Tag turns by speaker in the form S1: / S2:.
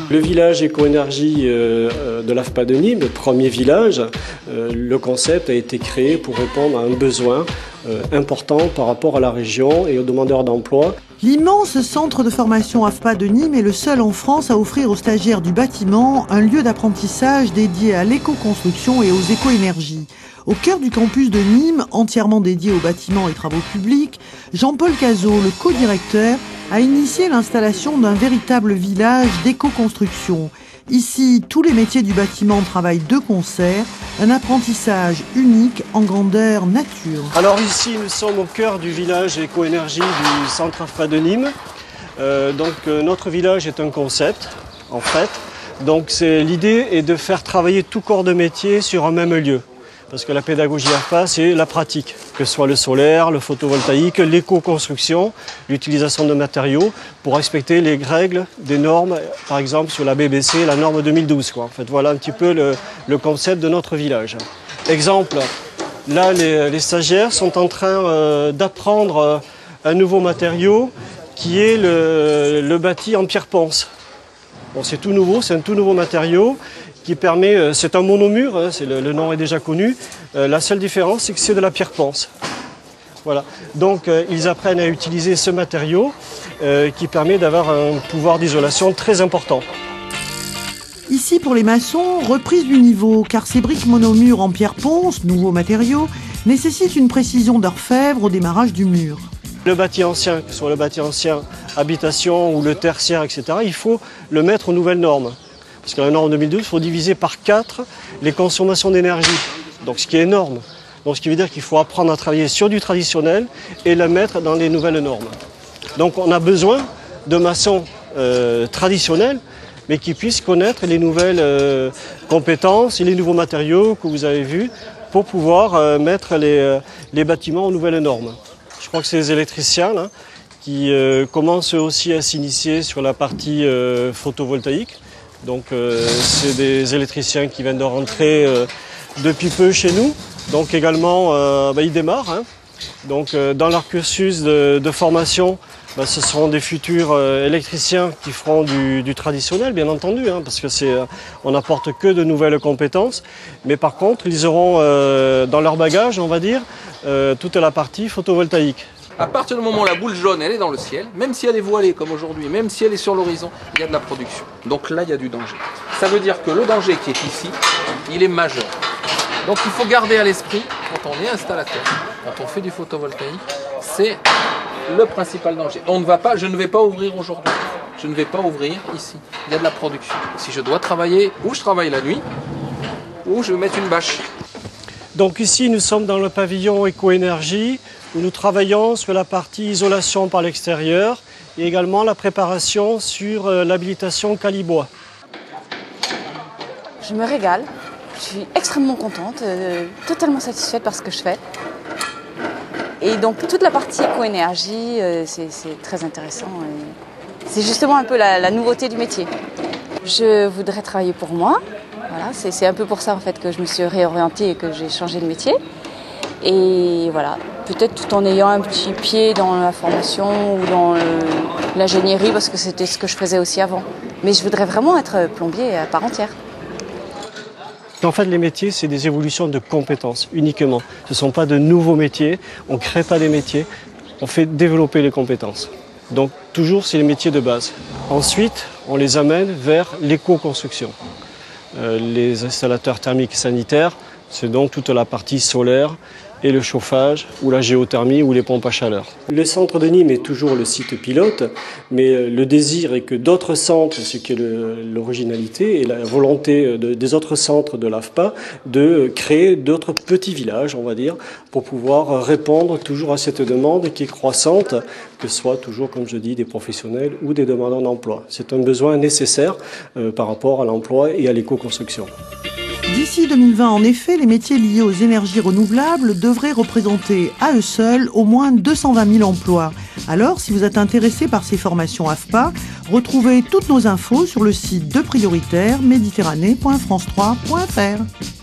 S1: Le village éco-énergie de l'AFPA de Nîmes, le premier village, le concept a été créé pour répondre à un besoin important par rapport à la région et aux demandeurs d'emploi.
S2: L'immense centre de formation AFPA de Nîmes est le seul en France à offrir aux stagiaires du bâtiment un lieu d'apprentissage dédié à l'éco-construction et aux éco-énergies. Au cœur du campus de Nîmes, entièrement dédié aux bâtiments et travaux publics, Jean-Paul Cazot, le co-directeur, a initié l'installation d'un véritable village d'éco-construction. Ici, tous les métiers du bâtiment travaillent de concert, un apprentissage unique en grandeur nature.
S1: Alors ici, nous sommes au cœur du village éco-énergie du centre AFPA de Nîmes. Notre village est un concept, en fait. Donc l'idée est de faire travailler tout corps de métier sur un même lieu. Parce que la pédagogie AFPA, c'est la pratique, que ce soit le solaire, le photovoltaïque, l'éco-construction, l'utilisation de matériaux pour respecter les règles des normes, par exemple sur la BBC, la norme 2012. En fait, voilà un petit peu le concept de notre village. Exemple, là les stagiaires sont en train d'apprendre un nouveau matériau qui est le bâti en pierre ponce. Bon, c'est tout nouveau, c'est un tout nouveau matériau qui permet, c'est un monomure, hein, le nom est déjà connu. La seule différence, c'est que c'est de la pierre ponce. Voilà. Donc ils apprennent à utiliser ce matériau qui permet d'avoir un pouvoir d'isolation très important.
S2: Ici, pour les maçons, reprise du niveau, car ces briques monomures en pierre ponce, nouveau matériau, nécessitent une précision d'orfèvre au démarrage du mur.
S1: Le bâti ancien, que ce soit le bâti ancien habitation ou le tertiaire, etc., il faut le mettre aux nouvelles normes. Parce que la norme 2012, il faut diviser par 4 les consommations d'énergie, donc ce qui est énorme. Donc ce qui veut dire qu'il faut apprendre à travailler sur du traditionnel et le mettre dans les nouvelles normes. Donc on a besoin de maçons traditionnels, mais qui puissent connaître les nouvelles compétences et les nouveaux matériaux que vous avez vus pour pouvoir mettre les bâtiments aux nouvelles normes. Je crois que c'est les électriciens là, qui commencent aussi à s'initier sur la partie photovoltaïque. Donc c'est des électriciens qui viennent de rentrer depuis peu chez nous. Donc également, ils démarrent. Hein. Donc dans leur cursus de formation, ce seront des futurs électriciens qui feront du traditionnel, bien entendu, hein, parce que on n'apporte que de nouvelles compétences. Mais par contre, ils auront dans leur bagage, on va dire, toute la partie photovoltaïque.
S3: À partir du moment où la boule jaune elle est dans le ciel, même si elle est voilée comme aujourd'hui, même si elle est sur l'horizon, il y a de la production. Donc là, il y a du danger. Ça veut dire que le danger qui est ici, il est majeur. Donc il faut garder à l'esprit, quand on est installateur, quand on fait du photovoltaïque, c'est le principal danger. Je ne vais pas ouvrir aujourd'hui. Je ne vais pas ouvrir ici. Il y a de la production. Si je dois travailler, ou je travaille la nuit, ou je vais mettre une bâche.
S1: Donc ici, nous sommes dans le pavillon éco-énergie, où nous travaillons sur la partie isolation par l'extérieur et également la préparation sur l'habilitation Calibois.
S4: Je me régale, je suis extrêmement contente, totalement satisfaite par ce que je fais. Et donc toute la partie éco-énergie, c'est très intéressant. C'est justement un peu la nouveauté du métier. Je voudrais travailler pour moi. Voilà, c'est un peu pour ça en fait que je me suis réorientée et que j'ai changé de métier. Et voilà, peut-être tout en ayant un petit pied dans la formation ou dans l'ingénierie parce que c'était ce que je faisais aussi avant. Mais je voudrais vraiment être plombier à part entière.
S1: En fait, les métiers, c'est des évolutions de compétences uniquement. Ce ne sont pas de nouveaux métiers, on ne crée pas des métiers, on fait développer les compétences. Donc toujours, c'est les métiers de base. Ensuite, on les amène vers l'éco-construction. Les installateurs thermiques et sanitaires, c'est donc toute la partie solaire et le chauffage ou la géothermie ou les pompes à chaleur. Le centre de Nîmes est toujours le site pilote, mais le désir est que d'autres centres, ce qui est l'originalité et la volonté des autres centres de l'AFPA, de créer d'autres petits villages, on va dire, pour pouvoir répondre toujours à cette demande qui est croissante, que ce soit toujours, comme je dis, des professionnels ou des demandeurs d'emploi. C'est un besoin nécessaire par rapport à l'emploi et à l'éco-construction.
S2: D'ici 2020, en effet, les métiers liés aux énergies renouvelables devraient représenter à eux seuls au moins 220 000 emplois. Alors, si vous êtes intéressé par ces formations AFPA, retrouvez toutes nos infos sur le site de Prioritaire, méditerranée.france3.fr.